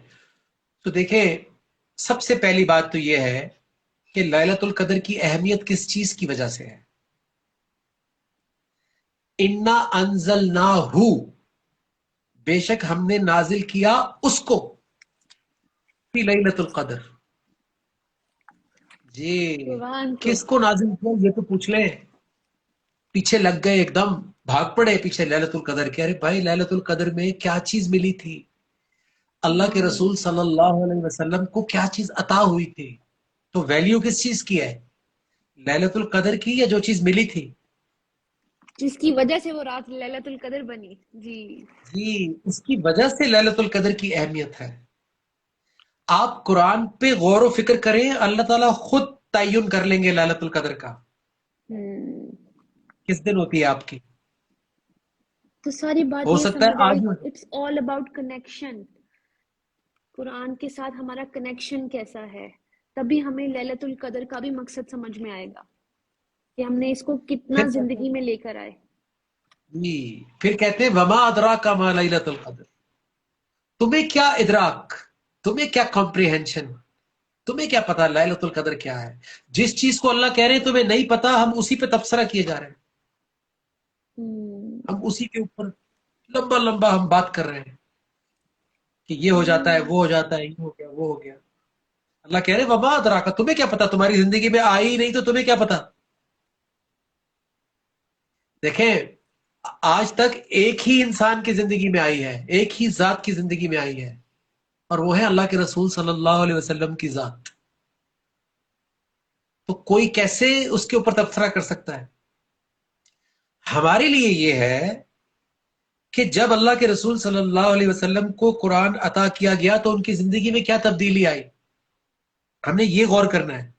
تو دیکھیں، سب سے پہلی بات تو یہ ہے کہ لیلۃ القدر کی اہمیت کس چیز کی وجہ سے ہے. انا انزلناہ، بے شک ہم نے نازل کیا اس کو، فی لیلۃ القدر. جی قرآن کو. کس کو نازل کیا یہ تو پوچھ لیں. پیچھے لگ گئے، ایک دم بھاگ پڑے پیچھے لیلۃ القدر کے. ارے بھائی، لیلۃ القدر میں کیا چیز ملی تھی؟ اللہ کے رسول صلی اللہ علیہ وسلم کو کیا چیز عطا ہوئی تھی؟ تو ویلیو کس چیز کی ہے؟ لیلۃ القدر کی، یا جو چیز ملی تھی؟ جس کی وجہ سے وہ رات لیلۃ القدر بنی. جی، اس کی وجہ سے لیلۃ القدر کی اہمیت ہے. آپ قرآن پہ غور و فکر کریں، اللہ تعالیٰ خود تعین کر لیں گے لیلۃ القدر کا کس دن ہوتی ہے آپ کی. تو ساری بات ہو یہ سکتا سمجھ ہے آئی، آج. It's all about connection. قرآن کے ساتھ ہمارا کنیکشن کیسا ہے، تبھی ہمیں لیلۃ القدر کا بھی مقصد سمجھ میں آئے گا کہ ہم نے اس کو کتنا پھر کہتے زندگی میں لے کر آئے. جی، پھر کہتے ہیں وما ادراک ما لیلۃ القدر. تمہیں کیا ادراک، تمہیں کیا کمپریہنشن، تمہیں کیا پتا لیلۃ القدر کیا ہے؟ جس چیز کو اللہ کہہ رہے ہیں تمہیں نہیں پتا، ہم اسی پہ تبصرہ کیے جا رہے ہیں. ہم اسی کے اوپر لمبا لمبا ہم بات کر رہے ہیں کہ یہ ہو جاتا ہے، وہ ہو جاتا ہے، یہ ہو گیا، وہ ہو گیا. اللہ کہہ رہے وما ادراک، تمہیں کیا پتا، تمہاری زندگی میں آئی نہیں تو تمہیں کیا پتا. دیکھیں، آج تک ایک ہی انسان کی زندگی میں آئی ہے، ایک ہی ذات کی زندگی میں آئی ہے، اور وہ ہے اللہ کے رسول صلی اللہ علیہ وسلم کی ذات. تو کوئی کیسے اس کے اوپر تبصرہ کر سکتا ہے؟ ہمارے لیے یہ ہے کہ جب اللہ کے رسول صلی اللہ علیہ وسلم کو قرآن عطا کیا گیا تو ان کی زندگی میں کیا تبدیلی آئی، ہم نے یہ غور کرنا ہے.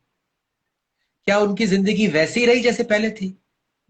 کیا ان کی زندگی ویسے ہی رہی جیسے پہلے تھی،